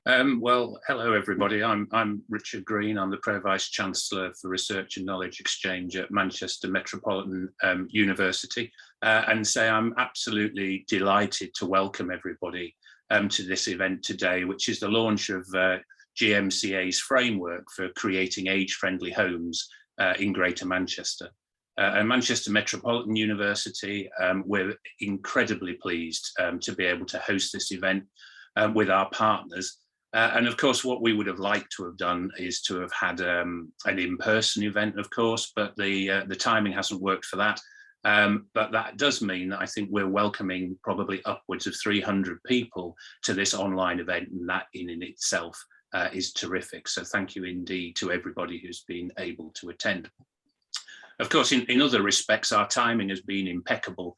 Well, hello everybody. I'm Richard Green. I'm the Pro Vice Chancellor for Research and Knowledge Exchange at Manchester Metropolitan University, and say I'm absolutely delighted to welcome everybody to this event today, which is the launch of GMCA's framework for creating age-friendly homes in Greater Manchester. At Manchester Metropolitan University, we're incredibly pleased to be able to host this event with our partners. And of course, what we would have liked to have done is to have had an in-person event, of course, but the timing hasn't worked for that. But that does mean that I think we're welcoming probably upwards of 300 people to this online event, and that in itself is terrific. So thank you indeed to everybody who's been able to attend. Of course, in other respects, our timing has been impeccable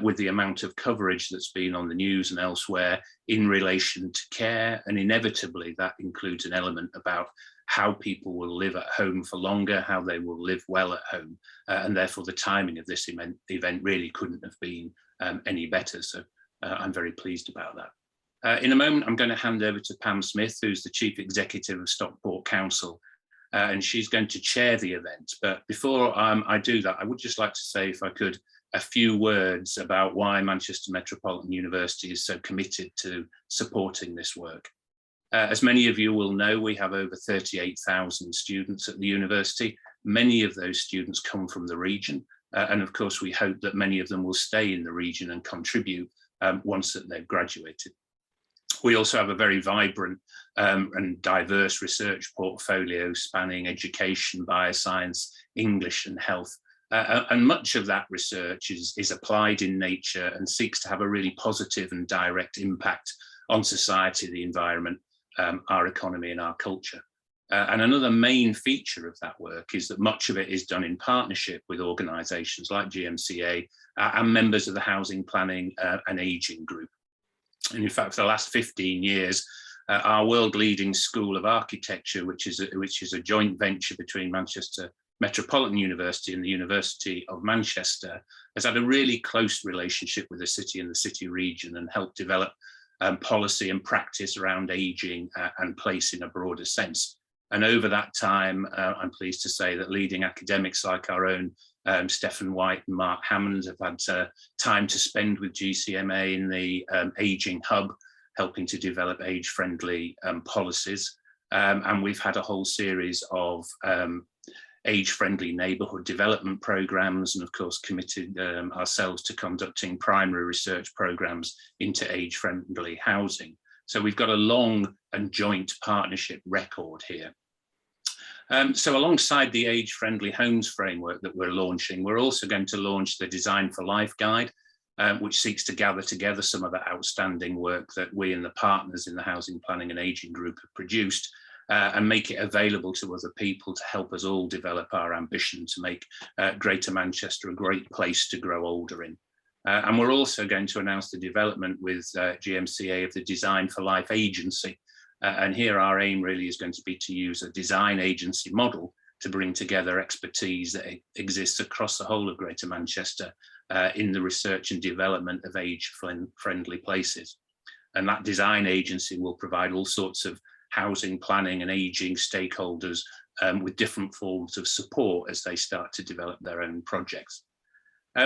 with the amount of coverage that's been on the news and elsewhere in relation to care, and inevitably that includes an element about how people will live at home for longer, how they will live well at home, and therefore the timing of this event really couldn't have been any better. So I'm very pleased about that. In a moment, I'm going to hand over to Pam Smith, who's the Chief Executive of Stockport Council, and she's going to chair the event. But before I do that, I would just like to say, if I could, a few words about why Manchester Metropolitan University is so committed to supporting this work. As many of you will know, we have over 38,000 students at the university. Many of those students come from the region. And of course, we hope that many of them will stay in the region and contribute once that they've graduated. We also have a very vibrant and diverse research portfolio spanning education, bioscience, English and health. And much of that research is applied in nature and seeks to have a really positive and direct impact on society, the environment, our economy and our culture. And another main feature of that work is that much of it is done in partnership with organisations like GMCA and members of the Housing Planning and Ageing Group. And in fact, for the last 15 years, our world-leading School of Architecture, which is a joint venture between Manchester Metropolitan University and the University of Manchester, has had a really close relationship with the city and the city region and helped develop policy and practice around ageing and place in a broader sense. And over that time, I'm pleased to say that leading academics like our own Stephen White and Mark Hammond have had time to spend with GCMA in the Ageing Hub, helping to develop age-friendly policies. And we've had a whole series of age-friendly neighbourhood development programmes, and of course committed ourselves to conducting primary research programmes into age-friendly housing. So we've got a long and joint partnership record here. So alongside the age-friendly homes framework that we're launching, we're also going to launch the Design for Life Guide, which seeks to gather together some of the outstanding work that we and the partners in the Housing Planning and Ageing Group have produced and make it available to other people to help us all develop our ambition to make Greater Manchester a great place to grow older in. And we're also going to announce the development with GMCA of the Design for Life Agency. And here our aim really is going to be to use a design agency model to bring together expertise that exists across the whole of Greater Manchester in the research and development of age-friendly places. And that design agency will provide all sorts of housing, planning and ageing stakeholders with different forms of support as they start to develop their own projects.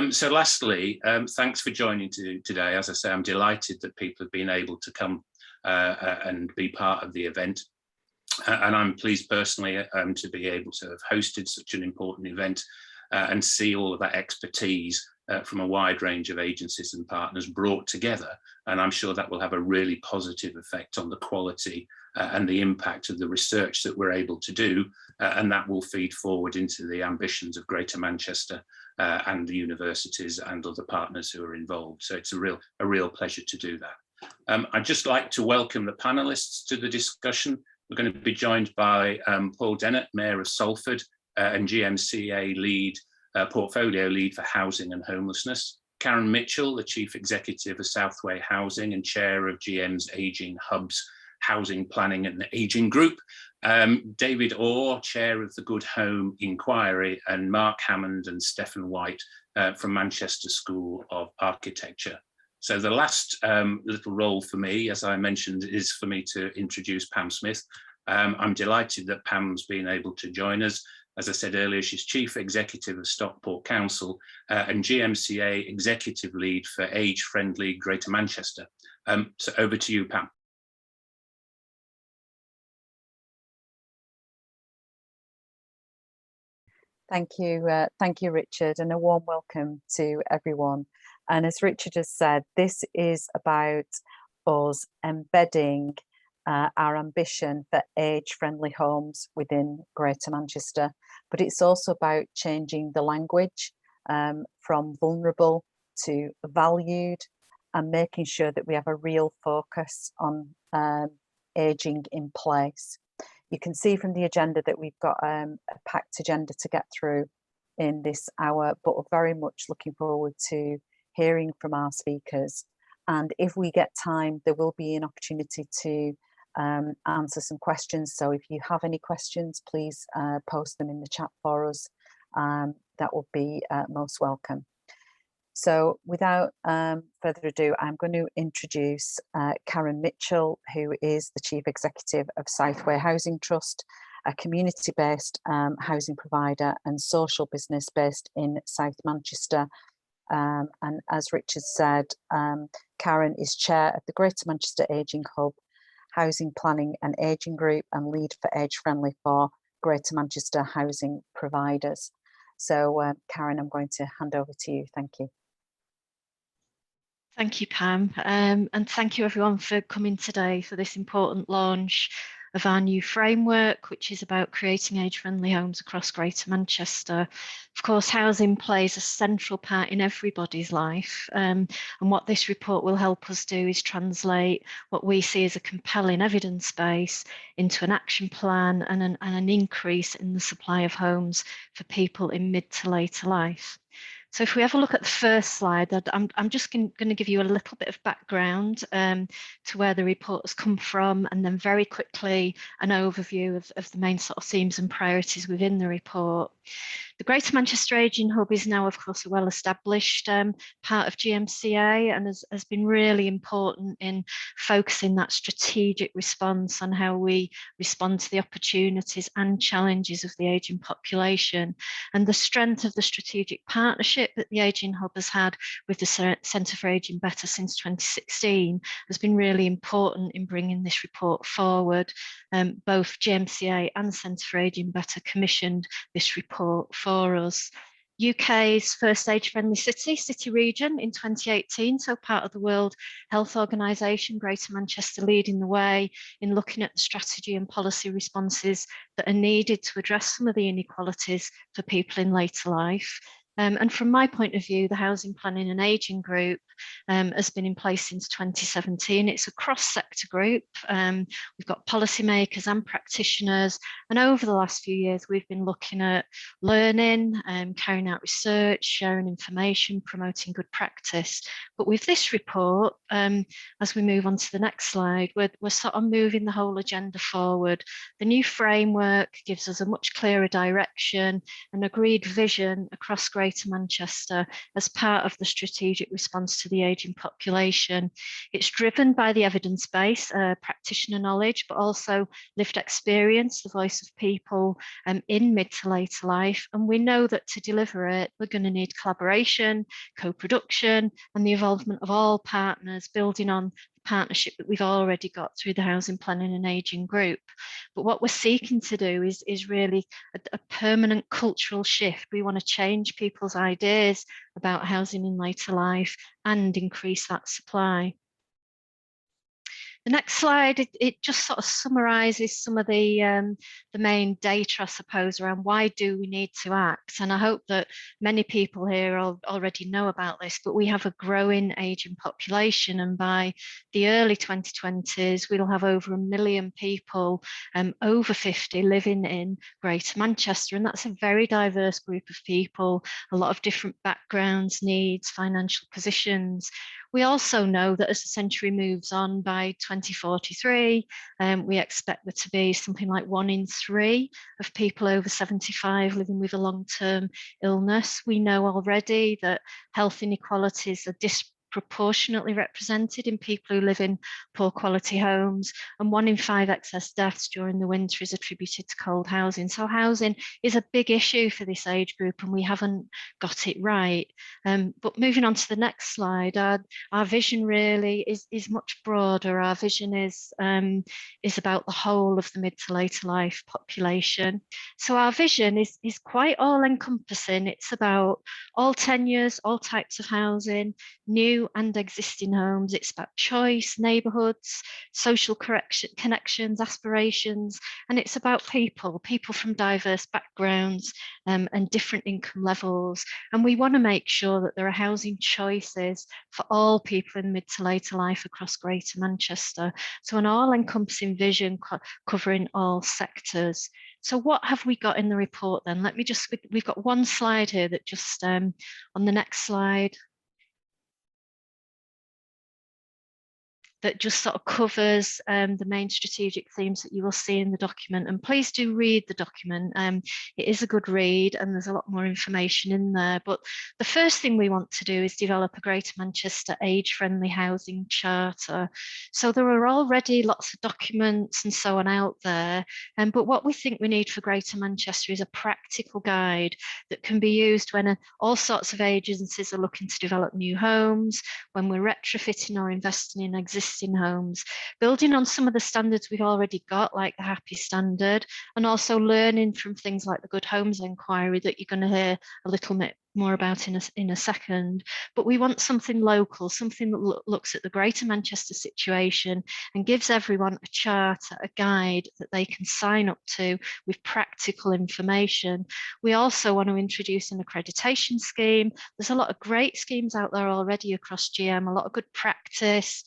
So lastly, thanks for joining today. As I say, I'm delighted that people have been able to come and be part of the event. And I'm pleased personally to be able to have hosted such an important event and see all of that expertise from a wide range of agencies and partners brought together. And I'm sure that will have a really positive effect on the quality and the impact of the research that we're able to do. And that will feed forward into the ambitions of Greater Manchester and the universities and other partners who are involved. So it's a real pleasure to do that. I'd just like to welcome the panelists to the discussion. We're going to be joined by Paul Dennett, Mayor of Salford, and GMCA lead, portfolio lead for housing and homelessness. Karen Mitchell, the Chief Executive of Southway Housing and Chair of GM's Ageing Hub's Housing Planning and Ageing Group. David Orr, Chair of the Good Home Inquiry, and Mark Hammond and Stephen White from Manchester School of Architecture. So the last little role for me, as I mentioned, is for me to introduce Pam Smith. I'm delighted that Pam's been able to join us. As I said earlier, she's Chief Executive of Stockport Council and GMCA Executive Lead for Age Friendly Greater Manchester. So over to you, Pam. Thank you, Richard, and a warm welcome to everyone. And as Richard has said, this is about us embedding our ambition for age-friendly homes within Greater Manchester, but it's also about changing the language from vulnerable to valued, and making sure that we have a real focus on ageing in place. You can see from the agenda that we've got a packed agenda to get through in this hour, but we're very much looking forward to hearing from our speakers. And if we get time, there will be an opportunity to answer some questions. So if you have any questions, please post them in the chat for us. That would be most welcome. So without further ado, I'm going to introduce Karen Mitchell, who is the Chief Executive of Southway Housing Trust, a community-based housing provider and social business based in South Manchester. And as Richard said, Karen is Chair of the Greater Manchester Ageing Hub, Housing Planning and Ageing Group, and Lead for Age Friendly for Greater Manchester Housing Providers. So Karen, I'm going to hand over to you. Thank you. Thank you, Pam, and thank you everyone for coming today for this important launch of our new framework, which is about creating age-friendly homes across Greater Manchester. Of course, housing plays a central part in everybody's life, and what this report will help us do is translate what we see as a compelling evidence base into an action plan and an increase in the supply of homes for people in mid to later life. So if we have a look at the first slide, I'm just going to give you a little bit of background to where the report has come from, and then very quickly an overview of the main sort of themes and priorities within the report. The Greater Manchester Ageing Hub is now, of course, a well-established part of GMCA and has been really important in focusing that strategic response on how we respond to the opportunities and challenges of the ageing population. And the strength of the strategic partnership that the Ageing Hub has had with the Centre for Ageing Better since 2016 has been really important in bringing this report forward. Both GMCA and Centre for Ageing Better commissioned this report for us. UK's first age-friendly city region in 2018, so part of the World Health Organization, Greater Manchester leading the way in looking at the strategy and policy responses that are needed to address some of the inequalities for people in later life. And from my point of view, the Housing Planning and Ageing Group has been in place since 2017. It's a cross-sector group. We've got policymakers and practitioners. And over the last few years, we've been looking at learning, carrying out research, sharing information, promoting good practice. But with this report, as we move on to the next slide, we're sort of moving the whole agenda forward. The new framework gives us a much clearer direction, an agreed vision across Greater Manchester as part of the strategic response to the ageing population. It's driven by the evidence base, practitioner knowledge, but also lived experience, the voice of people in mid to later life. And we know that to deliver it, we're going to need collaboration, co-production, and the involvement of all partners, building on partnership that we've already got through the Housing Planning and Ageing Group. But what we're seeking to do is really a permanent cultural shift. We want to change people's ideas about housing in later life and increase that supply. The next slide, it just sort of summarises some of the main data, I suppose, around why do we need to act. And I hope that many people here already know about this, but we have a growing ageing population. And by the early 2020s, we'll have over 1 million people over 50 living in Greater Manchester. And that's a very diverse group of people, a lot of different backgrounds, needs, financial positions. We also know that as the century moves on, by 2043, we expect there to be something like 1 in 3 of people over 75 living with a long-term illness. We know already that health inequalities are disproportionately disproportionately represented in people who live in poor quality homes, and 1 in 5 excess deaths during the winter is attributed to cold housing. So housing is a big issue for this age group, and we haven't got it right. But moving on to the next slide, our vision really is much broader. Our vision is about the whole of the mid to later life population. So our vision is quite all-encompassing. It's about all tenures, all types of housing, new and existing homes. It's about choice, neighbourhoods, social connections, aspirations, and it's about people from diverse backgrounds and different income levels. And we want to make sure that there are housing choices for all people in mid to later life across Greater Manchester. So an all-encompassing vision covering all sectors. So what have we got in the report then? We've got one slide here that just on the next slide, that just sort of covers the main strategic themes that you will see in the document. And please do read the document. It is a good read and there's a lot more information in there. But the first thing we want to do is develop a Greater Manchester age-friendly housing charter. So there are already lots of documents and so on out there. But what we think we need for Greater Manchester is a practical guide that can be used when all sorts of agencies are looking to develop new homes, when we're retrofitting or investing in existing homes, building on some of the standards we've already got, like the Happy Standard, and also learning from things like the Good Homes Inquiry that you're going to hear a little bit more about in a second. But we want something local, something that looks at the Greater Manchester situation and gives everyone a charter, a guide that they can sign up to with practical information. We also want to introduce an accreditation scheme. There's a lot of great schemes out there already across GM, a lot of good practice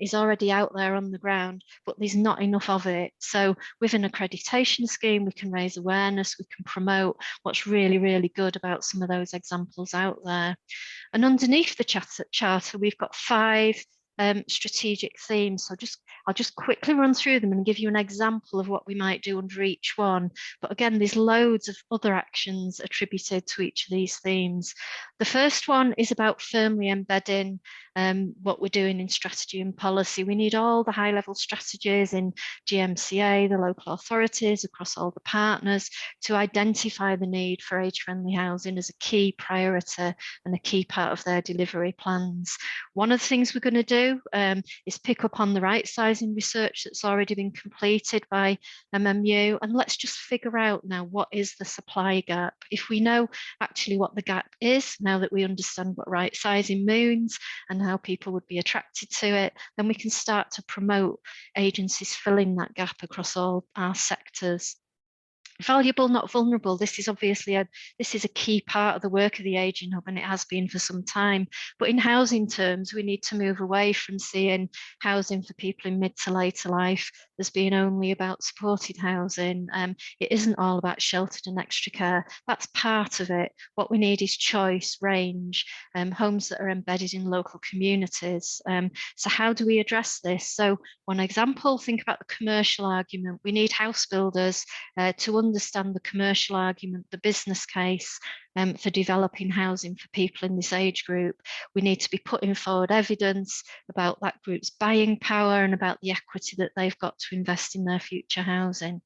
is already out there on the ground, but there's not enough of it. So with an accreditation scheme, we can raise awareness, we can promote what's really, really good about some of those examples out there. And underneath the charter, we've got 5 strategic themes. So I'll just quickly run through them and give you an example of what we might do under each one. But again, there's loads of other actions attributed to each of these themes. The first one is about firmly embedding what we're doing in strategy and policy. We need all the high-level strategies in GMCA, the local authorities, across all the partners, to identify the need for age-friendly housing as a key priority and a key part of their delivery plans. One of the things we're going to do is pick up on the right sizing research that's already been completed by MMU, and let's just figure out now, what is the supply gap? If we know actually what the gap is, now that we understand what right sizing means and how people would be attracted to it, then we can start to promote agencies filling that gap across all our sectors. Valuable, not vulnerable. This is obviously a key part of the work of the Ageing Hub, and it has been for some time. But in housing terms, we need to move away from seeing housing for people in mid to later life as being only about supported housing. It isn't all about sheltered and extra care. That's part of it. What we need is choice, range, homes that are embedded in local communities. So how do we address this? So one example, think about the commercial argument. We need house builders to understand the commercial argument, the business case for developing housing for people in this age group. We need to be putting forward evidence about that group's buying power and about the equity that they've got to invest in their future housing.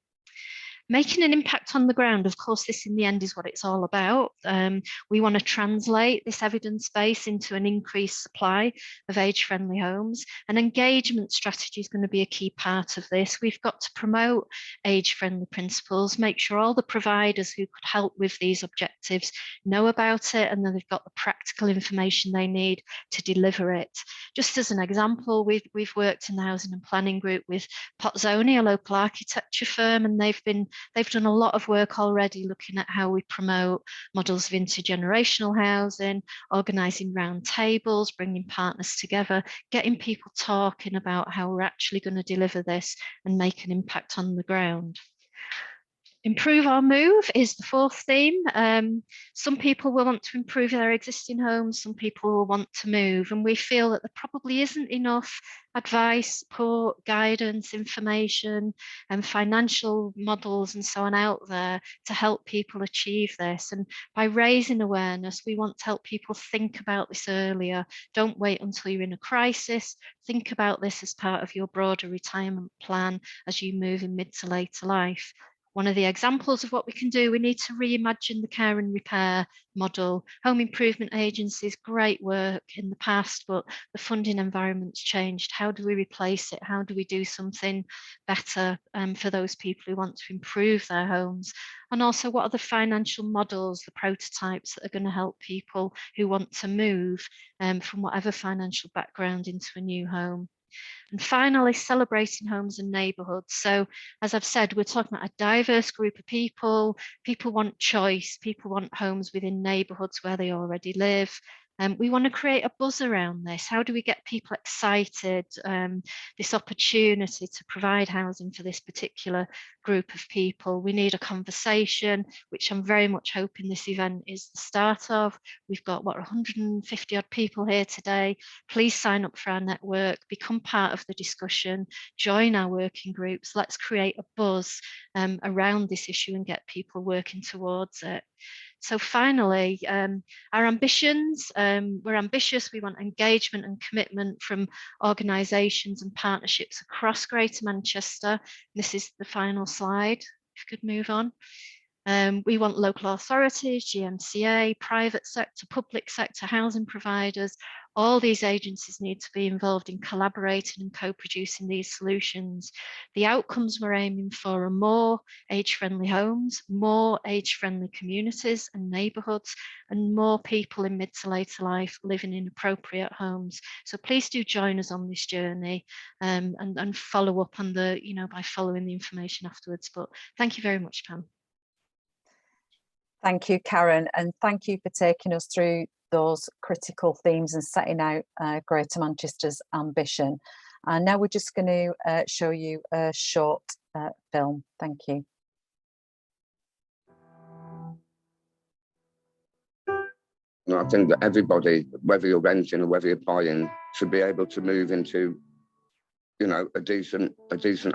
Making an impact on the ground, of course, this in the end is what it's all about. We want to translate this evidence base into an increased supply of age-friendly homes. An engagement strategy is going to be a key part of this. We've got to promote age-friendly principles, make sure all the providers who could help with these objectives know about it, and then they've got the practical information they need to deliver it. Just as an example, we've worked in the Housing and Planning Group with Potzoni, a local architecture firm, and they've done a lot of work already looking at how we promote models of intergenerational housing, organising round tables, bringing partners together, getting people talking about how we're actually going to deliver this and make an impact on the ground. Improve or move is the fourth theme. Some people will want to improve their existing homes, some people will want to move, and we feel that there probably isn't enough advice, support, guidance, information, and financial models and so on out there to help people achieve this. And by raising awareness, we want to help people think about this earlier. Don't wait until you're in a crisis. Think about this as part of your broader retirement plan as you move in mid to later life. One of the examples of what we can do, we need to reimagine the care and repair model. Home improvement agencies, great work in the past, but the funding environment's changed. How do we replace it? How do we do something better for those people who want to improve their homes? And also, what are the financial models, the prototypes that are going to help people who want to move from whatever financial background into a new home? And finally, celebrating homes and neighbourhoods. So as I've said, we're talking about a diverse group of people. People want choice. People want homes within neighbourhoods where they already live. We want to create a buzz around this. How do we get people excited? This opportunity to provide housing for this particular group of people. We need a conversation, which I'm very much hoping this event is the start of. We've got, 150 odd people here today. Please sign up for our network, become part of the discussion, join our working groups. Let's create a buzz around this issue and get people working towards it. So finally, our ambitions, we're ambitious. We want engagement and commitment from organisations and partnerships across Greater Manchester. This is the final slide, if you could move on. We want local authorities, GMCA, private sector, public sector, housing providers. All these agencies need to be involved in collaborating and co-producing these solutions. The outcomes we're aiming for are more age-friendly homes, more age-friendly communities and neighbourhoods, and more people in mid to later life living in appropriate homes. So please do join us on this journey and follow up on the, by following the information afterwards. But thank you very much, Pam. Thank you, Karen, and thank you for taking us through those critical themes and setting out Greater Manchester's ambition. And now we're just going to show you a short film. Thank you. I think that everybody, whether you're renting or whether you're buying, should be able to move into, a decent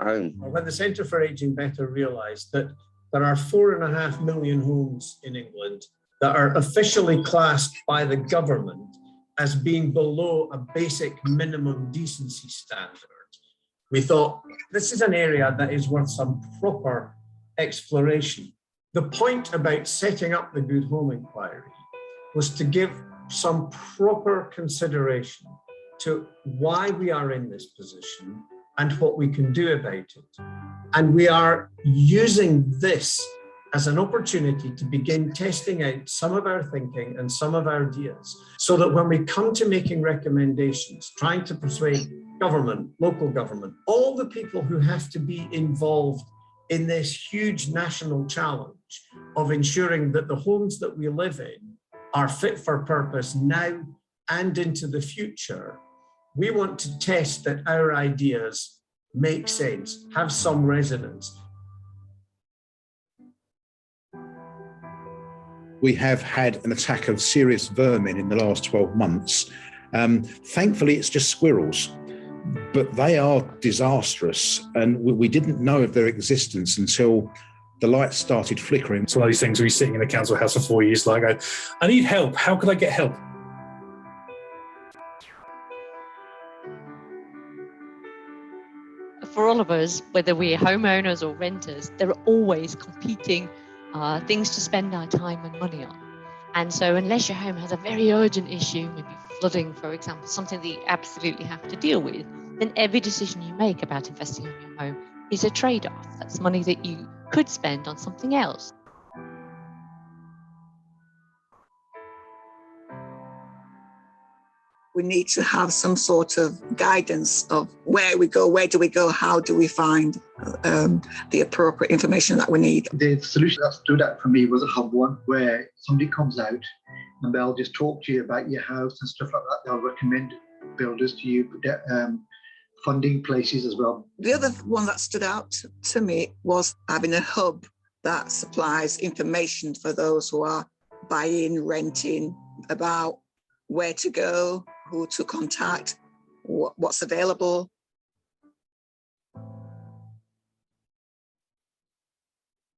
home. When the Centre for Ageing Better realised that there are 4.5 million homes in England that are officially classed by the government as being below a basic minimum decency standard, we thought this is an area that is worth some proper exploration. The point about setting up the Good Home Inquiry was to give some proper consideration to why we are in this position and what we can do about it. And we are using this as an opportunity to begin testing out some of our thinking and some of our ideas, so that when we come to making recommendations, trying to persuade government, local government, all the people who have to be involved in this huge national challenge of ensuring that the homes that we live in are fit for purpose now and into the future, we want to test that our ideas make sense, have some resonance. We have had an attack of serious vermin in the last 12 months. Thankfully, it's just squirrels, but they are disastrous. And we didn't know of their existence until the lights started flickering. It's one of these things where you're sitting in a council house for 4 years, like, I need help. How could I get help? For all of us, whether we're homeowners or renters, there are always competing things to spend our time and money on. And so unless your home has a very urgent issue, maybe flooding, for example, something that you absolutely have to deal with, then every decision you make about investing in your home is a trade-off. That's money that you could spend on something else. We need to have some sort of guidance of where we go, where do we go, how do we find the appropriate information that we need. The solution that stood out for me was a hub one, where somebody comes out and they'll just talk to you about your house and stuff like that. They'll recommend builders to you, funding places as well. The other one that stood out to me was having a hub that supplies information for those who are buying, renting, about where to go, who to contact, what's available.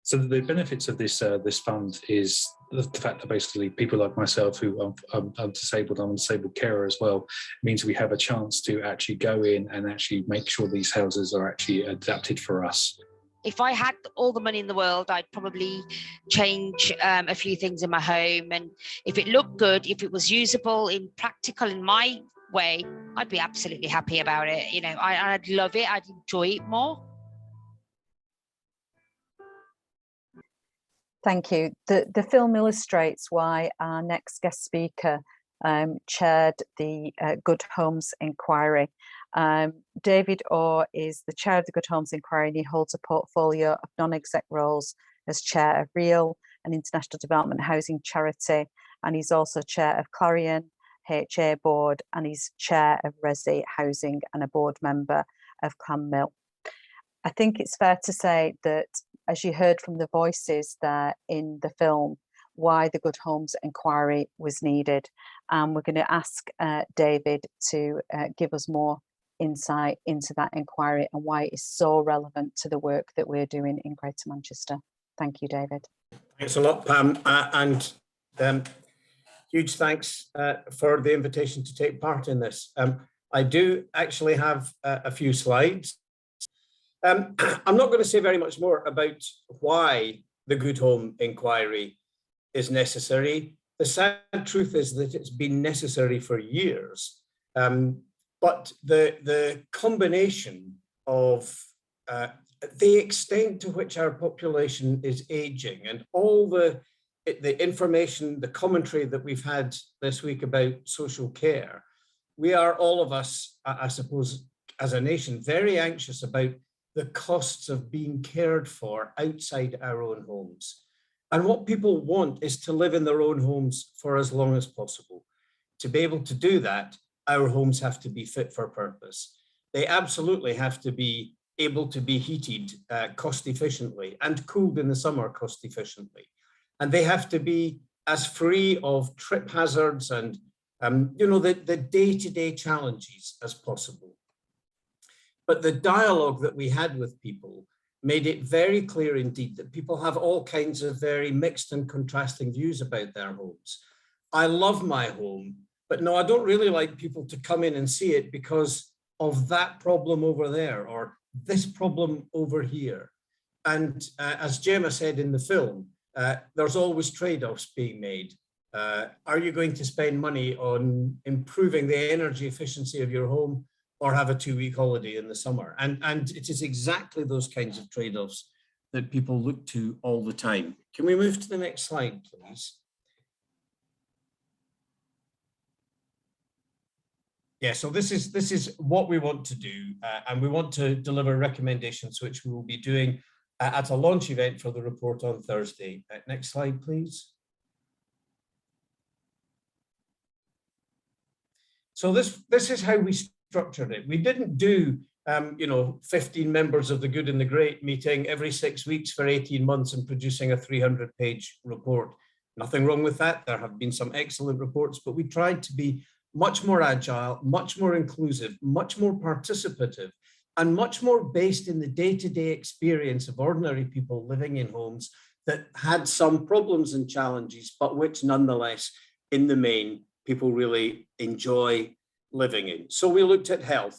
So the benefits of this this fund is the fact that basically people like myself, who I'm disabled, I'm a disabled carer as well, means we have a chance to actually go in and actually make sure these houses are actually adapted for us. If I had all the money in the world, I'd probably change a few things in my home. And if it looked good, if it was usable and practical in my way, I'd be absolutely happy about it. You know, I'd love it. I'd enjoy it more. Thank you. The film illustrates why our next guest speaker chaired the Good Homes Inquiry. David Orr is the chair of the Good Homes Inquiry, and he holds a portfolio of non-exec roles as chair of REAL, an international development housing charity, and he's also chair of Clarion HA board, and he's chair of Resi Housing and a board member of Clanmill. I think it's fair to say that, as you heard from the voices there in the film, why the Good Homes Inquiry was needed. And we're going to ask David to give us more insight into that inquiry and why it is so relevant to the work that we're doing in Greater Manchester. Thank you, David. Thanks a lot, Pam. And huge thanks for the invitation to take part in this. I do actually have a few slides. I'm not going to say very much more about why the Good Home Inquiry is necessary. The sad truth is that it's been necessary for years. But the combination of the extent to which our population is aging and all the information, the commentary that we've had this week about social care, we are, all of us, I suppose, as a nation, very anxious about the costs of being cared for outside our own homes. And what people want is to live in their own homes for as long as possible. To be able to do that, our homes have to be fit for purpose. They absolutely have to be able to be heated cost efficiently and cooled in the summer cost efficiently. And they have to be as free of trip hazards and the day-to-day challenges as possible. But the dialogue that we had with people made it very clear indeed that people have all kinds of very mixed and contrasting views about their homes. I love my home, but no, I don't really like people to come in and see it because of that problem over there or this problem over here. And as Gemma said in the film, there's always trade-offs being made. Are you going to spend money on improving the energy efficiency of your home or have a 2-week holiday in the summer? And it is exactly those kinds of trade-offs that people look to all the time. Can we move to the next slide, please? Yeah, so this is what we want to do, and we want to deliver recommendations, which we will be doing at a launch event for the report on Thursday. Next slide, please. So this is how we structured it. We didn't do 15 members of the Good and the Great meeting every 6 weeks for 18 months and producing a 300-page report. Nothing wrong with that. There have been some excellent reports, but we tried to be much more agile, much more inclusive, much more participative, and much more based in the day-to-day experience of ordinary people living in homes that had some problems and challenges, but which nonetheless, in the main, people really enjoy living in. So we looked at health,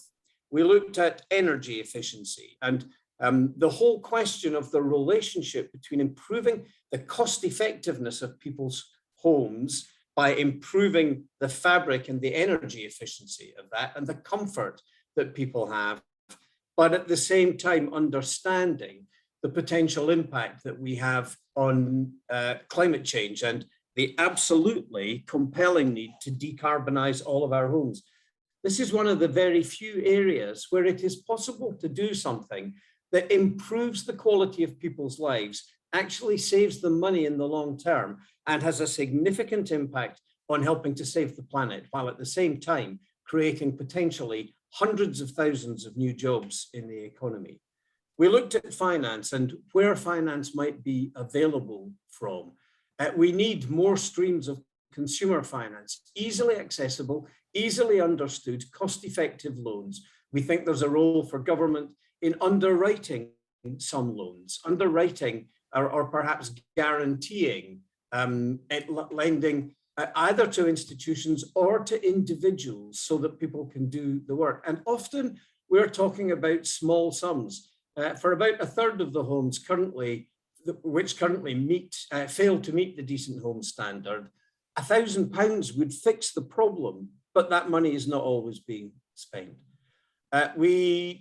we looked at energy efficiency, and the whole question of the relationship between improving the cost effectiveness of people's homes by improving the fabric and the energy efficiency of that and the comfort that people have, but at the same time understanding the potential impact that we have on climate change and the absolutely compelling need to decarbonize all of our homes. This is one of the very few areas where it is possible to do something that improves the quality of people's lives, actually saves them money in the long term, and has a significant impact on helping to save the planet, while at the same time creating potentially hundreds of thousands of new jobs in the economy. We looked at finance and where finance might be available from. We need more streams of consumer finance, easily accessible, easily understood, cost-effective loans. We think there's a role for government in underwriting some loans, underwriting or perhaps guaranteeing lending either to institutions or to individuals so that people can do the work. And often we're talking about small sums. For about a third of the homes currently, which currently fail to meet the Decent Home Standard, £1,000 would fix the problem, but that money is not always being spent.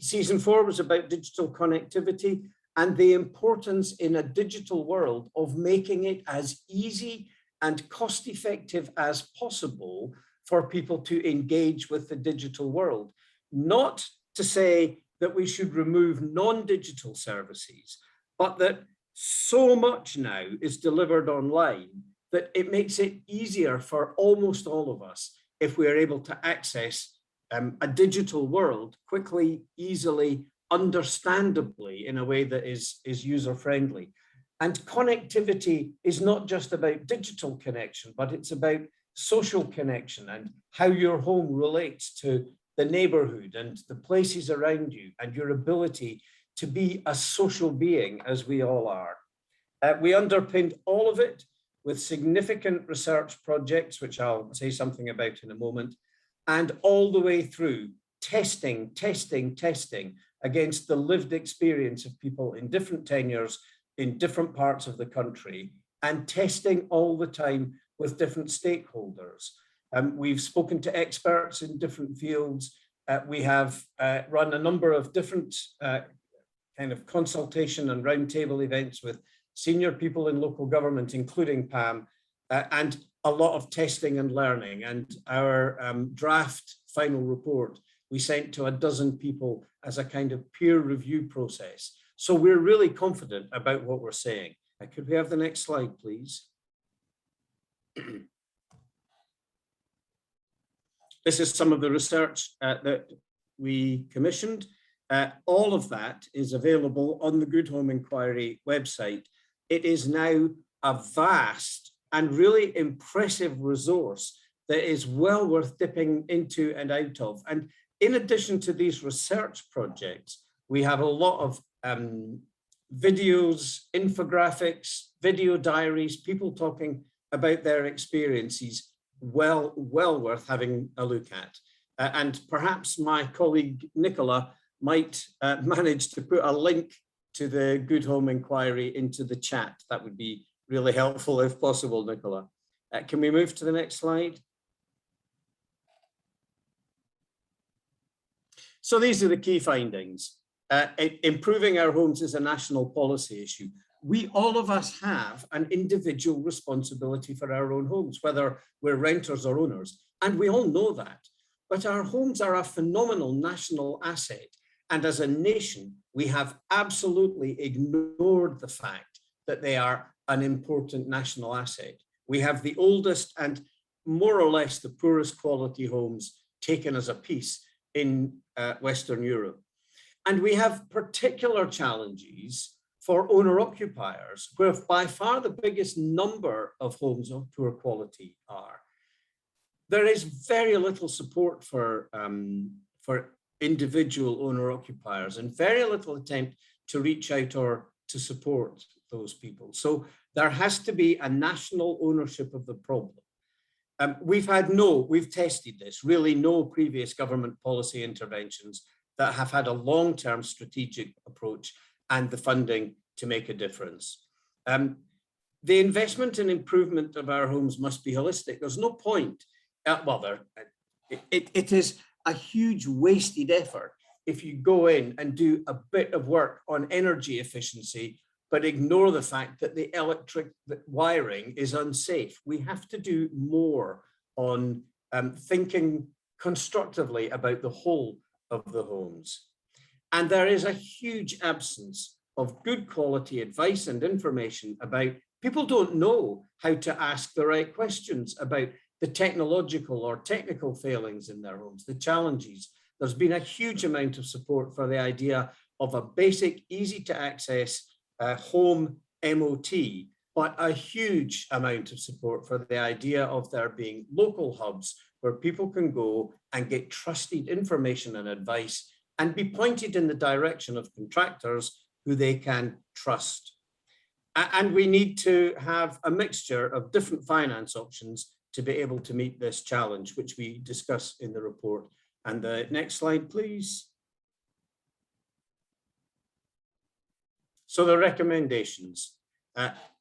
Season 4 was about digital connectivity and the importance in a digital world of making it as easy and cost-effective as possible for people to engage with the digital world. Not to say that we should remove non-digital services, but that so much now is delivered online that it makes it easier for almost all of us if we are able to access a digital world quickly, easily, understandably in a way that is user-friendly. And connectivity is not just about digital connection, but it's about social connection and how your home relates to the neighborhood and the places around you and your ability to be a social being as we all are. We underpinned all of it with significant research projects, which I'll say something about in a moment, and all the way through testing against the lived experience of people in different tenures in different parts of the country, and testing all the time with different stakeholders. We've spoken to experts in different fields. We have run a number of different kind of consultation and roundtable events with senior people in local government, including Pam, and a lot of testing and learning. And our draft final report we sent to 12 people as a kind of peer review process. So we're really confident about what we're saying. Could we have the next slide, please? This is some of the research that we commissioned. All of that is available on the Good Home Inquiry website. It is now a vast and really impressive resource that is well worth dipping into and out of. And in addition to these research projects, we have a lot of videos, infographics, video diaries, people talking about their experiences, well worth having a look at. And perhaps my colleague Nicola might manage to put a link to the Good Home Inquiry into the chat. That would be really helpful if possible, Nicola. Can we move to the next slide? So these are the key findings. Improving our homes is a national policy issue. All of us have an individual responsibility for our own homes, whether we're renters or owners, and we all know that. But our homes are a phenomenal national asset. And as a nation, we have absolutely ignored the fact that they are an important national asset. We have the oldest and more or less the poorest quality homes taken as a piece in Western Europe. And we have particular challenges for owner-occupiers, where by far the biggest number of homes of poor quality are. There is very little support for individual owner-occupiers and very little attempt to reach out or to support those people. So there has to be a national ownership of the problem. We've tested this, really no previous government policy interventions that have had a long-term strategic approach and the funding to make a difference. The investment and improvement of our homes must be holistic. There's no point, it is a huge wasted effort if you go in and do a bit of work on energy efficiency, but ignore the fact that the electric wiring is unsafe. We have to do more on thinking constructively about the whole of the homes. And there is a huge absence of good quality advice and information about, people don't know how to ask the right questions about the technological or technical failings in their homes, the challenges. There's been a huge amount of support for the idea of a basic, easy to access home MOT, but a huge amount of support for the idea of there being local hubs where people can go and get trusted information and advice and be pointed in the direction of contractors who they can trust. And we need to have a mixture of different finance options to be able to meet this challenge, which we discuss in the report. And the next slide, please. So the recommendations.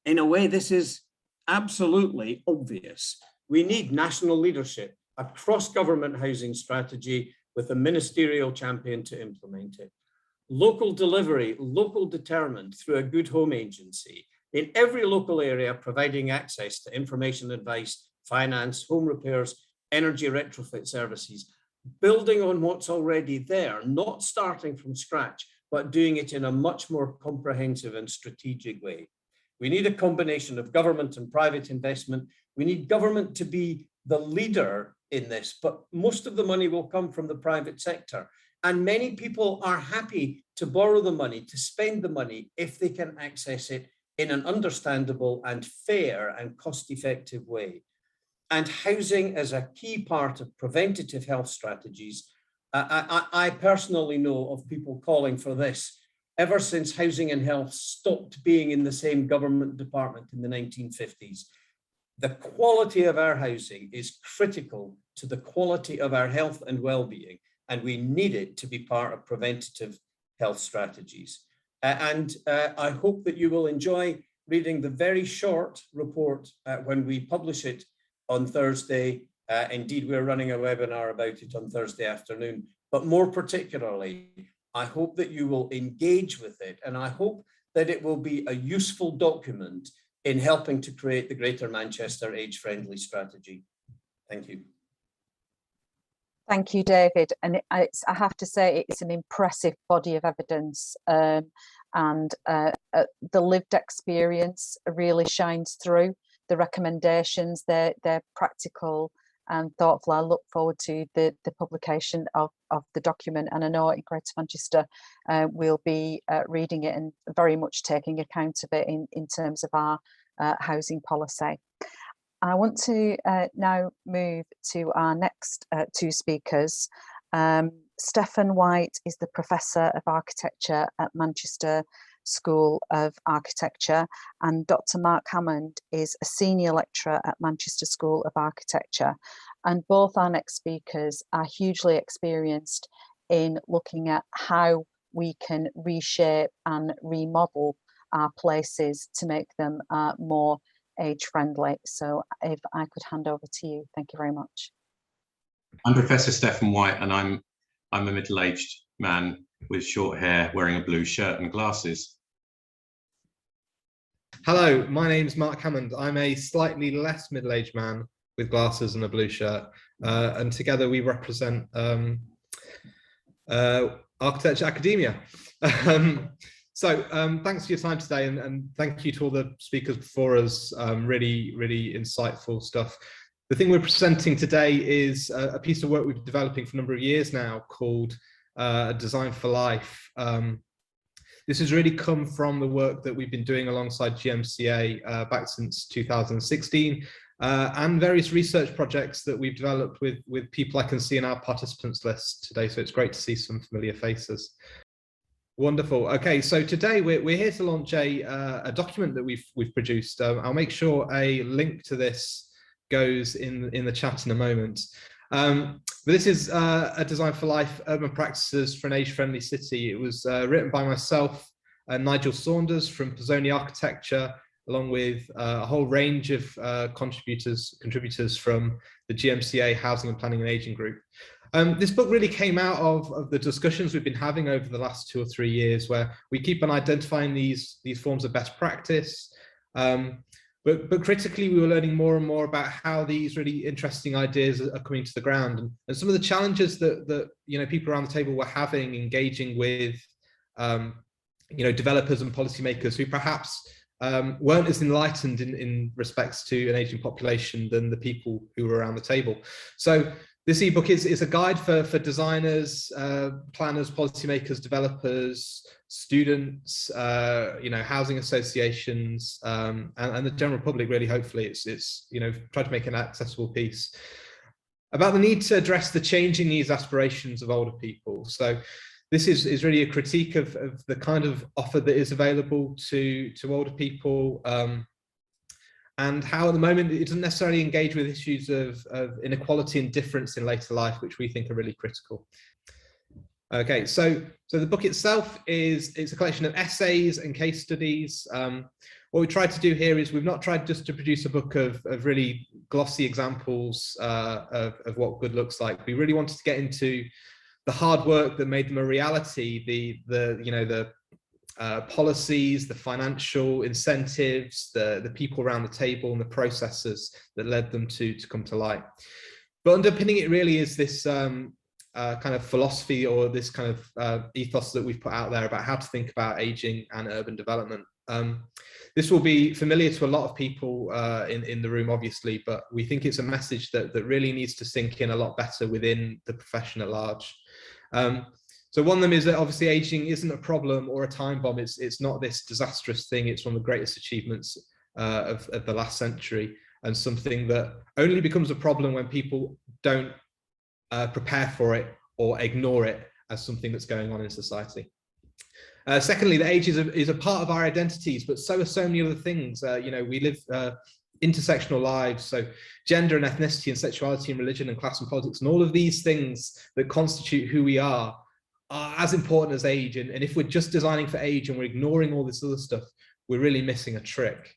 In a way, this is absolutely obvious. We need national leadership, a cross-government housing strategy with a ministerial champion to implement it. Local delivery, local determined through a good home agency in every local area, providing access to information, advice, finance, home repairs, energy retrofit services, building on what's already there, not starting from scratch, but doing it in a much more comprehensive and strategic way. We need a combination of government and private investment. We need government to be the leader in this, but most of the money will come from the private sector. And many people are happy to borrow the money, to spend the money, if they can access it in an understandable and fair and cost-effective way. And housing is a key part of preventative health strategies. I personally know of people calling for this ever since housing and health stopped being in the same government department in the 1950s. The quality of our housing is critical to the quality of our health and well-being, and we need it to be part of preventative health strategies. I hope that you will enjoy reading the very short report when we publish it on Thursday. Indeed, we're running a webinar about it on Thursday afternoon, but more particularly, I hope that you will engage with it, and I hope that it will be a useful document in helping to create the Greater Manchester age-friendly strategy. Thank you. Thank you, David. And I have to say, it's an impressive body of evidence, and the lived experience really shines through. The recommendations, they're practical and thoughtful. I look forward to the publication of the document, and I know in Greater Manchester we'll be reading it and very much taking account of it in terms of our housing policy. I want to now move to our next two speakers. Stephen White is the Professor of Architecture at Manchester School of Architecture, and Dr. Mark Hammond is a Senior Lecturer at Manchester School of Architecture. And both our next speakers are hugely experienced in looking at how we can reshape and remodel our places to make them more age-friendly. So if I could hand over to you, thank you very much. I'm Professor Stephen White, and I'm a middle-aged man with short hair, wearing a blue shirt and glasses. Hello, my name's Mark Hammond. I'm a slightly less middle-aged man with glasses and a blue shirt, and together we represent Architecture Academia. Thanks for your time today, and thank you to all the speakers before us. Really, really insightful stuff. The thing we're presenting today is a piece of work we've been developing for a number of years now called Design for Life. This has really come from the work that we've been doing alongside GMCA back since 2016, and various research projects that we've developed with people I can see in our participants list today. So it's great to see some familiar faces. Wonderful. Okay, so today we're here to launch a document that we've produced. I'll make sure a link to this goes in the chat in a moment. But this is a Design for Life Urban Practices for an Age-Friendly City. It was written by myself and Nigel Saunders from Pizzoni Architecture, along with a whole range of contributors from the GMCA Housing and Planning and Aging Group. This book really came out of the discussions we've been having over the last 2 or 3 years, where we keep on identifying these forms of best practice. But critically, we were learning more and more about how these really interesting ideas are coming to the ground, and some of the challenges that people around the table were having, engaging with developers and policymakers who perhaps weren't as enlightened in respects to an aging population than the people who were around the table. So This ebook is a guide for designers, planners, policymakers, developers, students, housing associations, and the general public. Really, hopefully, it's try to make an accessible piece about the need to address the changing needs, aspirations of older people. So this is really a critique of the kind of offer that is available to older people. And how at the moment it doesn't necessarily engage with issues of inequality and difference in later life, which we think are really critical. Okay, so the book itself it's a collection of essays and case studies. What we tried to do here is we've not tried just to produce a book of really glossy examples of what good looks like. We really wanted to get into the hard work that made them a reality, the policies, the financial incentives, the people around the table, and the processes that led them to come to light. But underpinning it really is this kind of philosophy, or this kind of ethos that we've put out there about how to think about aging and urban development. This will be familiar to a lot of people in the room, obviously, but we think it's a message that really needs to sink in a lot better within the profession at large. So one of them is that obviously aging isn't a problem or a time bomb. It's not this disastrous thing. It's one of the greatest achievements of the last century, and something that only becomes a problem when people don't prepare for it or ignore it as something that's going on in society. Secondly, that age is a part of our identities, but so are so many other things. We live intersectional lives, so gender and ethnicity and sexuality and religion and class and politics, and all of these things that constitute who we are as important as age. And if we're just designing for age and we're ignoring all this other stuff, we're really missing a trick.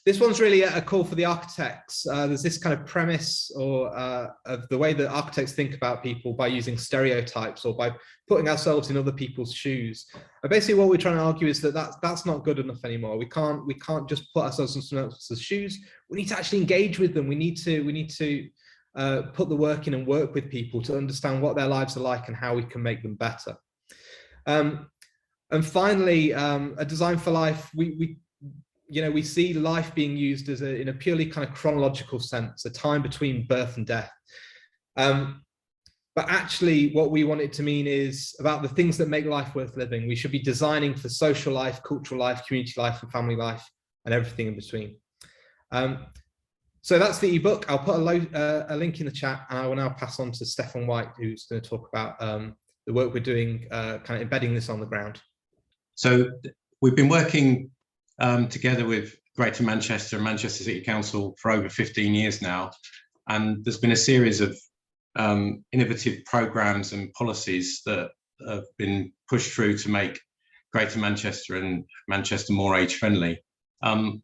This one's really a call for the architects. There's this kind of premise of the way that architects think about people by using stereotypes or by putting ourselves in other people's shoes. And basically what we're trying to argue is that that's not good enough anymore. We can't just put ourselves in someone else's shoes. We need to actually engage with them. We need to put the work in and work with people to understand what their lives are like and how we can make them better. And finally, a design for life, we see life being used as in a purely kind of chronological sense, a time between birth and death. But actually what we want it to mean is about the things that make life worth living. We should be designing for social life, cultural life, community life, and family life, and everything in between. So that's the ebook. I'll put a link in the chat, and I will now pass on to Stefan White, who's going to talk about the work we're doing, kind of embedding this on the ground. So we've been working together with Greater Manchester and Manchester City Council for over 15 years now, and there's been a series of innovative programmes and policies that have been pushed through to make Greater Manchester and Manchester more age-friendly. And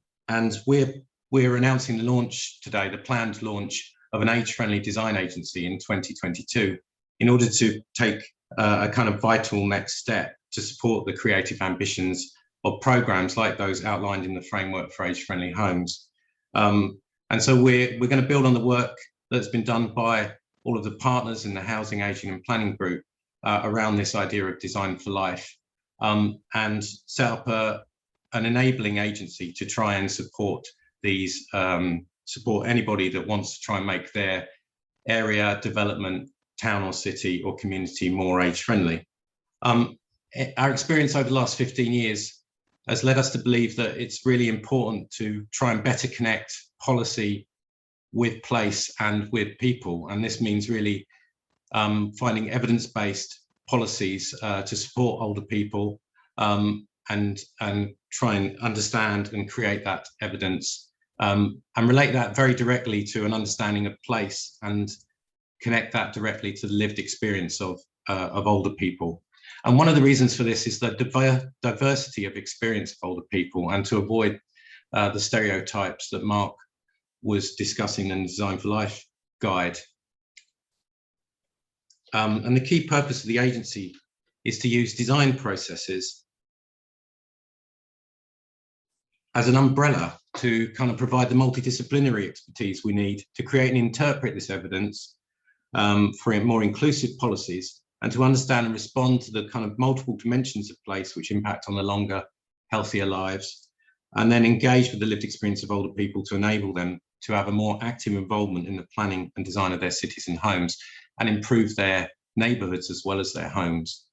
we're announcing the launch today, the planned launch of an age-friendly design agency in 2022, in order to take a kind of vital next step to support the creative ambitions of programmes like those outlined in the framework for age-friendly homes. And so we're going to build on the work that's been done by all of the partners in the Housing, Ageing and Planning Group around this idea of design for life, and set up an enabling agency to try and support these, support anybody that wants to try and make their area, development, town or city or community more age-friendly. Our experience over the last 15 years has led us to believe that it's really important to try and better connect policy with place and with people. And this means really finding evidence-based policies to support older people and try and understand and create that evidence and relate that very directly to an understanding of place and connect that directly to the lived experience of older people. And one of the reasons for this is the diversity of experience of older people, and to avoid the stereotypes that Mark was discussing in the Design for Life guide. And the key purpose of the agency is to use design processes as an umbrella to kind of provide the multidisciplinary expertise we need to create and interpret this evidence for more inclusive policies, and to understand and respond to the kind of multiple dimensions of place which impact on the longer, healthier lives, and then engage with the lived experience of older people to enable them to have a more active involvement in the planning and design of their cities and homes and improve their neighbourhoods as well as their homes.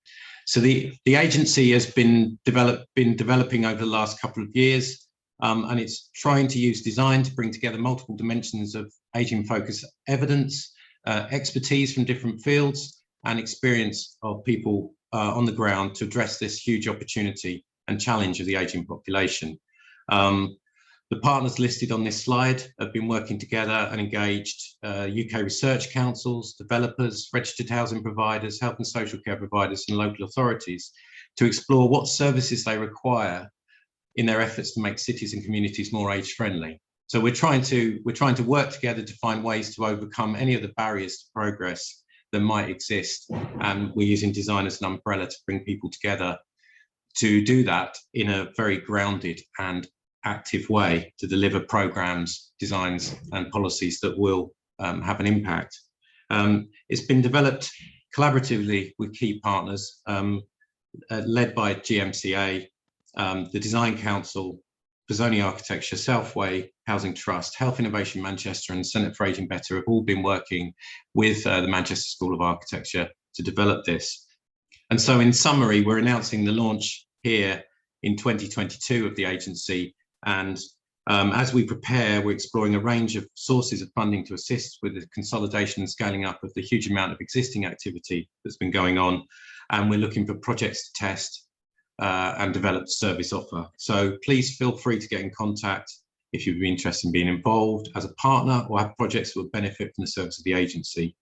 So the agency has been developing over the last couple of years, and it's trying to use design to bring together multiple dimensions of ageing focused evidence, expertise from different fields, and experience of people on the ground to address this huge opportunity and challenge of the ageing population. The partners listed on this slide have been working together and engaged UK research councils, developers, registered housing providers, health and social care providers and local authorities to explore what services they require in their efforts to make cities and communities more age friendly. So we're trying to work together to find ways to overcome any of the barriers to progress that might exist. And we're using design as an umbrella to bring people together to do that in a very grounded and active way to deliver programs, designs and policies that will have an impact. It's been developed collaboratively with key partners led by GMCA, the Design Council, Pizzoni Architecture, Southway Housing Trust, Health Innovation Manchester and Centre for Ageing Better have all been working with the Manchester School of Architecture to develop this. And so in summary, we're announcing the launch here in 2022 of the agency. And as we prepare, we're exploring a range of sources of funding to assist with the consolidation and scaling up of the huge amount of existing activity that's been going on. And we're looking for projects to test and develop service offer. So please feel free to get in contact if you'd be interested in being involved as a partner or have projects that would benefit from the service of the agency.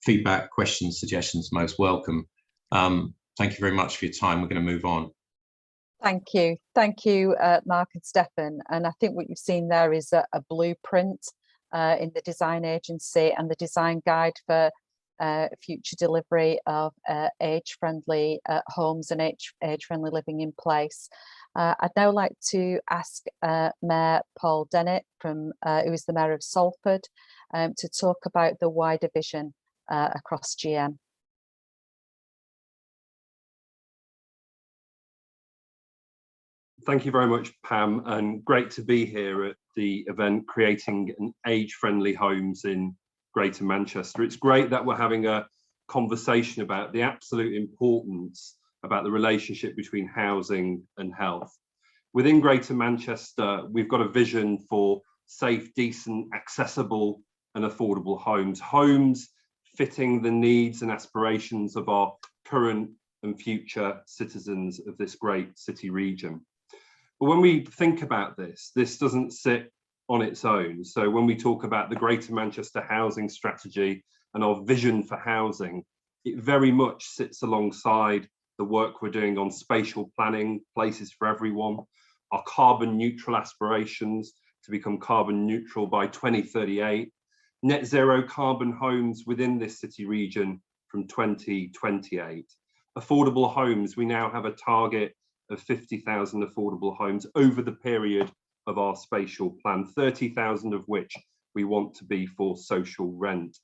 Feedback, questions, suggestions, most welcome. Thank you very much for your time. We're going to move on. Thank you, Mark and Stefan. And I think what you've seen there is a blueprint in the design agency and the design guide for future delivery of age-friendly homes and age-friendly living in place. I'd now like to ask Mayor Paul Dennett, who is the Mayor of Salford, to talk about the wider vision across GM. Thank you very much, Pam, and great to be here at the event Creating an Age-Friendly Homes in Greater Manchester. It's great that we're having a conversation about the absolute importance about the relationship between housing and health. Within Greater Manchester, we've got a vision for safe, decent, accessible and affordable homes. Homes fitting the needs and aspirations of our current and future citizens of this great city region. But when we think about this doesn't sit on its own. So when we talk about the Greater Manchester Housing Strategy and our vision for housing, it very much sits alongside the work we're doing on spatial planning, places for everyone, our carbon neutral aspirations to become carbon neutral by 2038, net zero carbon homes within this city region from 2028. Affordable homes, we now have a target of 50,000 affordable homes over the period of our spatial plan, 30,000 of which we want to be for social rent.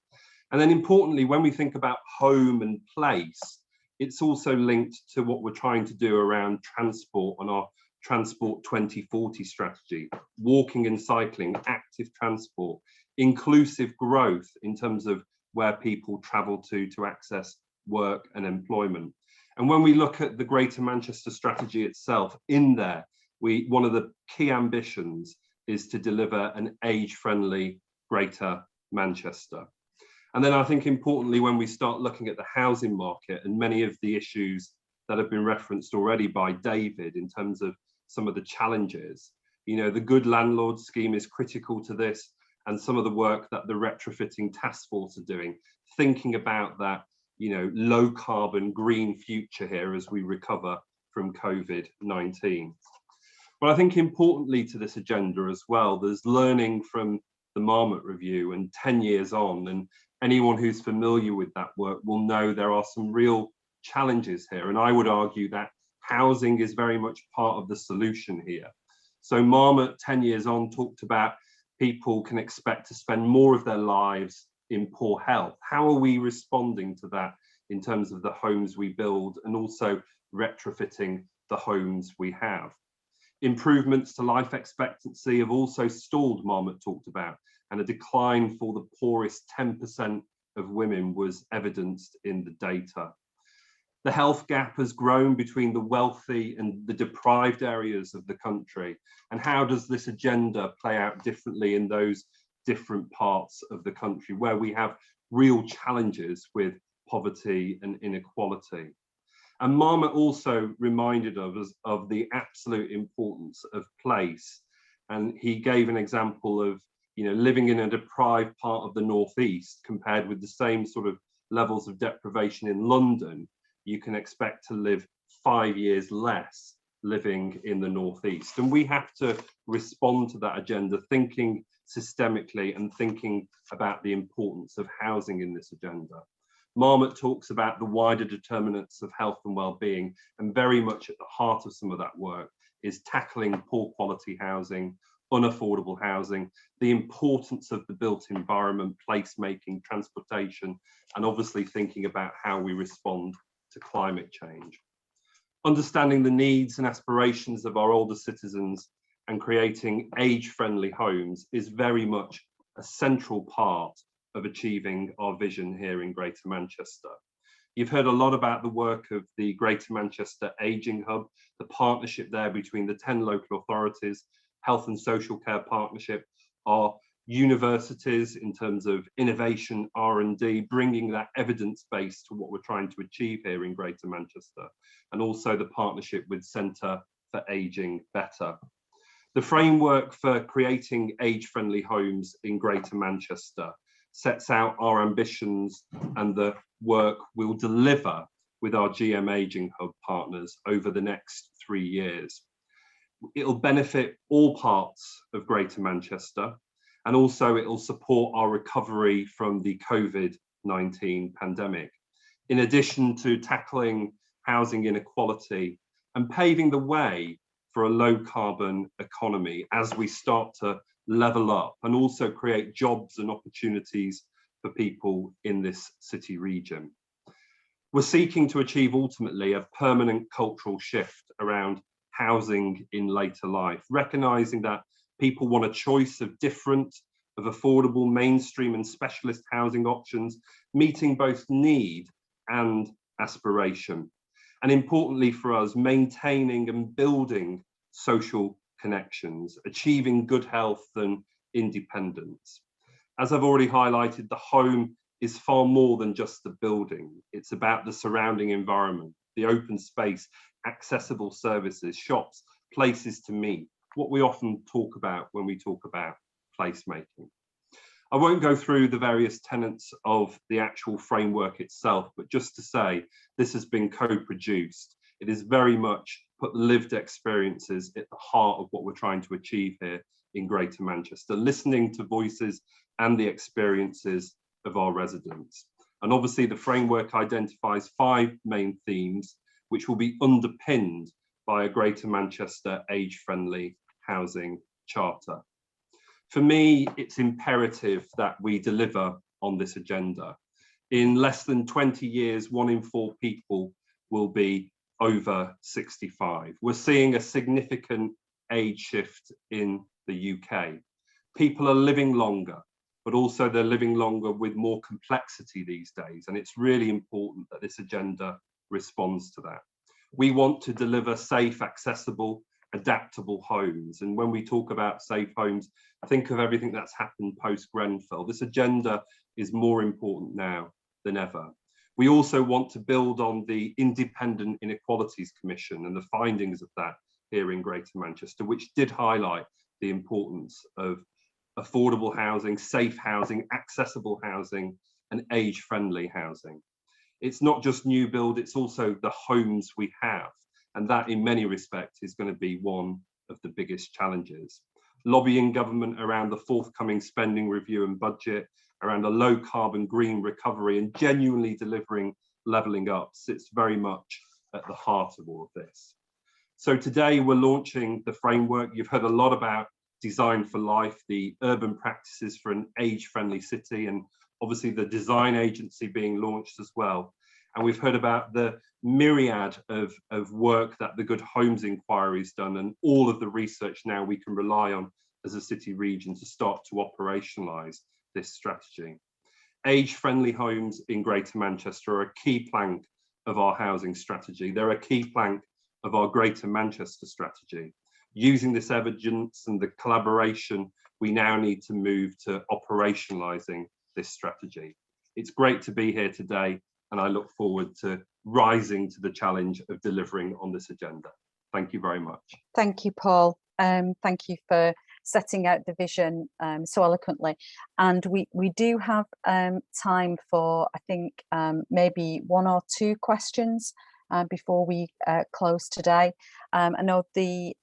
And then importantly, when we think about home and place, it's also linked to what we're trying to do around transport on our Transport 2040 strategy, walking and cycling, active transport, inclusive growth in terms of where people travel to access work and employment. And when we look at the Greater Manchester strategy itself, in there, one of the key ambitions is to deliver an age-friendly Greater Manchester. And then I think importantly, when we start looking at the housing market and many of the issues that have been referenced already by David in terms of some of the challenges, you know, the Good Landlord scheme is critical to this, and some of the work that the retrofitting task force are doing, thinking about that, you know, low carbon green future here as we recover from COVID-19. But I think importantly to this agenda as well, there's learning from the Marmot Review and 10 years on, and anyone who's familiar with that work will know there are some real challenges here. And I would argue that housing is very much part of the solution here. So Marmot 10 years on talked about people can expect to spend more of their lives in poor health. How are we responding to that in terms of the homes we build and also retrofitting the homes we have? Improvements to life expectancy have also stalled, Marmot talked about, and a decline for the poorest 10% of women was evidenced in the data. The health gap has grown between the wealthy and the deprived areas of the country. And how does this agenda play out differently in those different parts of the country where we have real challenges with poverty and inequality? And Marmot also reminded us of the absolute importance of place. And he gave an example of, living in a deprived part of the Northeast compared with the same sort of levels of deprivation in London. You can expect to live 5 years less living in the Northeast. And we have to respond to that agenda, thinking systemically and thinking about the importance of housing in this agenda. Marmot talks about the wider determinants of health and well-being, and very much at the heart of some of that work is tackling poor quality housing, unaffordable housing, the importance of the built environment, placemaking, transportation, and obviously thinking about how we respond to climate change. Understanding the needs and aspirations of our older citizens and creating age-friendly homes is very much a central part of achieving our vision here in Greater Manchester. You've heard a lot about the work of the Greater Manchester Ageing Hub, the partnership there between the 10 local authorities, Health and Social Care Partnership, our universities in terms of innovation, R&D, bringing that evidence base to what we're trying to achieve here in Greater Manchester, and also the partnership with Centre for Ageing Better. The framework for creating age-friendly homes in Greater Manchester sets out our ambitions and the work we'll deliver with our GM Ageing Hub partners over the next 3 years. It'll benefit all parts of Greater Manchester, and also it'll support our recovery from the COVID-19 pandemic. In addition to tackling housing inequality and paving the way for a low carbon economy as we start to level up and also create jobs and opportunities for people in this city region. We're seeking to achieve ultimately a permanent cultural shift around housing in later life, recognising that people want a choice of different, of affordable, mainstream and specialist housing options, meeting both need and aspiration. And importantly for us, maintaining and building social connections, achieving good health and independence. As I've already highlighted, the home is far more than just the building. It's about the surrounding environment, the open space, accessible services, shops, places to meet, what we often talk about when we talk about placemaking. I won't go through the various tenets of the actual framework itself, but just to say this has been co-produced. It is very much put lived experiences at the heart of what we're trying to achieve here in Greater Manchester, listening to voices and the experiences of our residents. And obviously the framework identifies 5 main themes, which will be underpinned by a Greater Manchester age-friendly housing charter. For me, it's imperative that we deliver on this agenda. In less than 20 years, 1 in 4 people will be over 65. We're seeing a significant age shift in the UK. People are living longer, but also they're living longer with more complexity these days. And it's really important that this agenda responds to that. We want to deliver safe, accessible, adaptable homes. And when we talk about safe homes, think of everything that's happened post-Grenfell. This agenda is more important now than ever. We also want to build on the Independent Inequalities Commission and the findings of that here in Greater Manchester, which did highlight the importance of affordable housing, safe housing, accessible housing, and age-friendly housing. It's not just new build, it's also the homes we have. And that in many respects is going to be one of the biggest challenges. Lobbying government around the forthcoming spending review and budget, around a low carbon green recovery and genuinely delivering levelling up sits very much at the heart of all of this. So today we're launching the framework. You've heard a lot about Design for Life, the urban practices for an age-friendly city, and obviously the design agency being launched as well. And we've heard about the myriad of work that the Good Homes Inquiry's done, and all of the research now we can rely on as a city region to start to operationalise this strategy. Age-friendly homes in Greater Manchester are a key plank of our housing strategy. They're a key plank of our Greater Manchester strategy. Using this evidence and the collaboration, we now need to move to operationalising this strategy. It's great to be here today, and I look forward to rising to the challenge of delivering on this agenda. Thank you very much. Thank you, Paul. Thank you for setting out the vision so eloquently. And we do have time for, I think, maybe 1 or 2 questions before we close today. I know the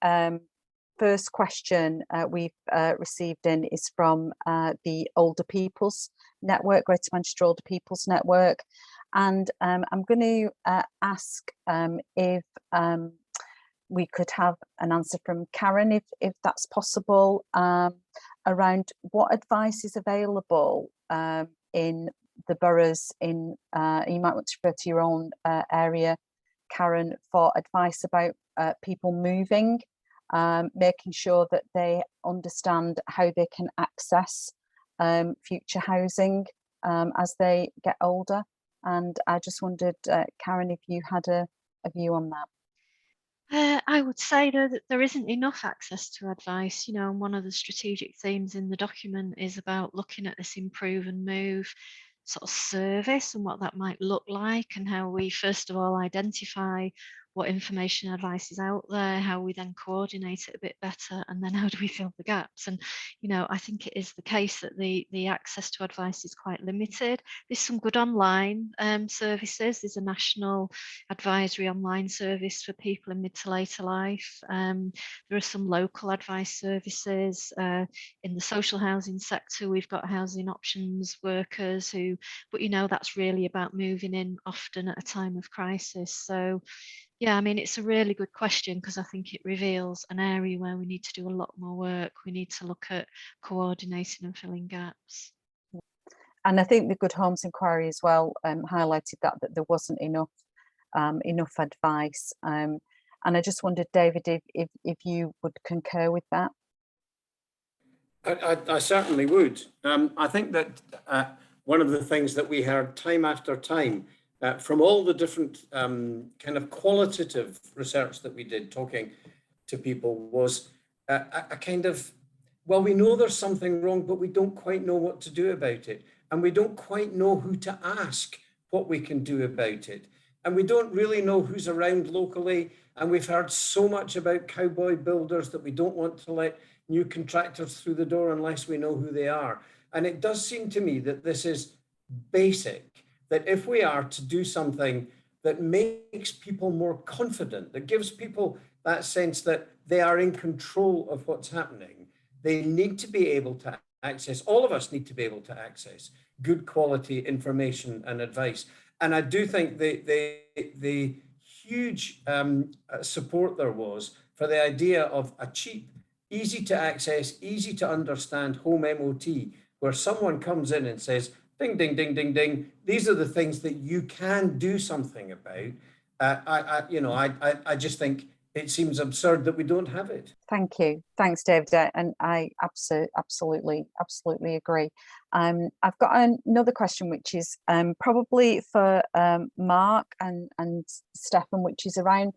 first question we've received in is from the Older People's Network, Greater Manchester Older People's Network. And I'm going to ask if we could have an answer from Karen, if that's possible, around what advice is available in the boroughs in, you might want to refer to your own area, Karen, for advice about people moving, making sure that they understand how they can access future housing as they get older. And I just wondered, Karen, if you had a view on that. I would say that there isn't enough access to advice, you know, and one of the strategic themes in the document is about looking at this improve and move sort of service and what that might look like, and how we first of all identify what information and advice is out there, how we then coordinate it a bit better, and then how do we fill the gaps. And you know, I think it is the case that the access to advice is quite limited. There's some good online services. There's a national advisory online service for people in mid to later life. There are some local advice services in the social housing sector. We've got housing options workers who, but you know, that's really about moving in often at a time of crisis. So yeah, I mean, it's a really good question, because I think it reveals an area where we need to do a lot more work. We need to look at coordinating and filling gaps. And I think the Good Homes Inquiry as well highlighted that there wasn't enough advice. And I just wondered, David, if you would concur with that. I certainly would. I think that one of the things that we heard time after time from all the different kind of qualitative research that we did talking to people was a kind of, well, we know there's something wrong, but we don't quite know what to do about it. And we don't quite know who to ask what we can do about it. And we don't really know who's around locally. And we've heard so much about cowboy builders that we don't want to let new contractors through the door unless we know who they are. And it does seem to me that this is basic, that if we are to do something that makes people more confident, that gives people that sense that they are in control of what's happening, they need to be able to access, all of us need to be able to access good quality information and advice. And I do think the huge support there was for the idea of a cheap, easy to access, easy to understand home MOT, where someone comes in and says, ding, ding, ding, ding, ding. These are the things that you can do something about. I just think it seems absurd that we don't have it. Thank you. Thanks, David. And I absolutely agree. I've got another question, which is probably for Mark and Stefan, which is around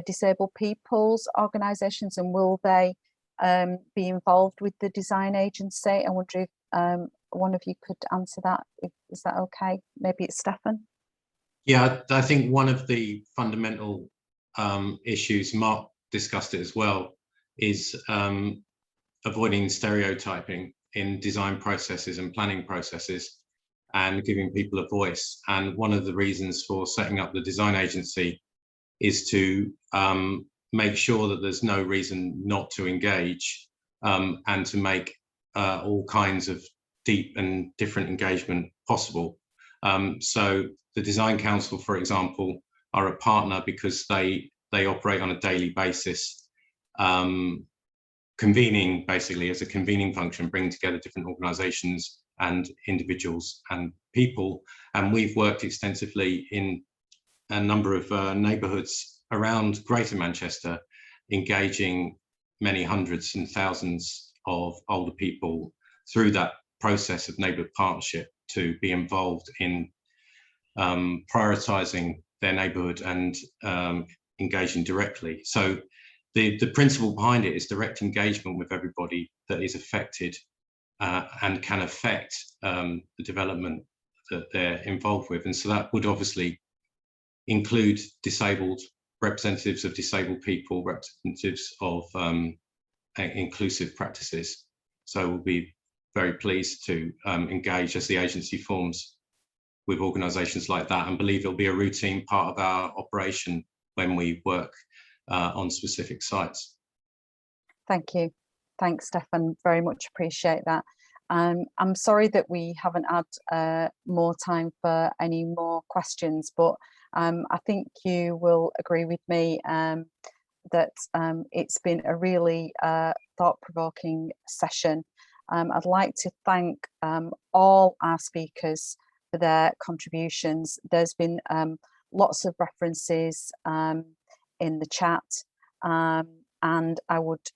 disabled people's organisations, and will they be involved with the design agency? I wonder if one of you could answer that. Is that okay? Maybe it's Stefan. Yeah, I think one of the fundamental issues, Mark discussed it as well, is avoiding stereotyping in design processes and planning processes and giving people a voice. And one of the reasons for setting up the design agency is to make sure that there's no reason not to engage and to make all kinds of deep and different engagement possible. So the Design Council, for example, are a partner because they operate on a daily basis, convening basically as a convening function, bringing together different organisations and individuals and people. And we've worked extensively in a number of neighbourhoods around Greater Manchester, engaging many hundreds and thousands of older people through that process of neighbourhood partnership to be involved in prioritising their neighbourhood and engaging directly. So the principle behind it is direct engagement with everybody that is affected and can affect the development that they're involved with. And so that would obviously include disabled, representatives of disabled people, representatives of inclusive practices. So we'll be very pleased to engage as the agency forms with organisations like that, and believe it'll be a routine part of our operation when we work on specific sites. Thank you. Thanks, Stefan. Very much appreciate that. I'm sorry that we haven't had more time for any more questions, but I think you will agree with me that it's been a really thought-provoking session. I'd like to thank all our speakers for their contributions. There's been lots of references in the chat, and I would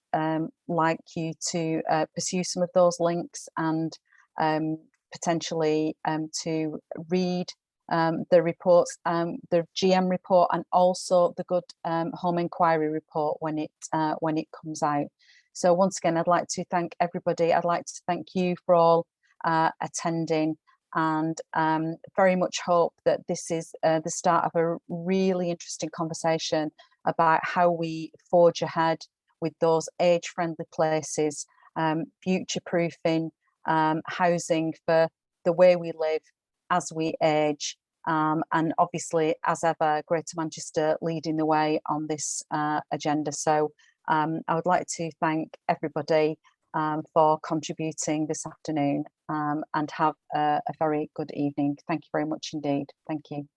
like you to pursue some of those links and potentially to read the reports, the GM report, and also the Good Home Inquiry report when it comes out. So once again, I'd like to thank everybody. I'd like to thank you for all attending, and very much hope that this is the start of a really interesting conversation about how we forge ahead with those age-friendly places, future-proofing housing for the way we live as we age, and obviously, as ever, Greater Manchester leading the way on this agenda. So I would like to thank everybody for contributing this afternoon, and have a very good evening. Thank you very much indeed. Thank you.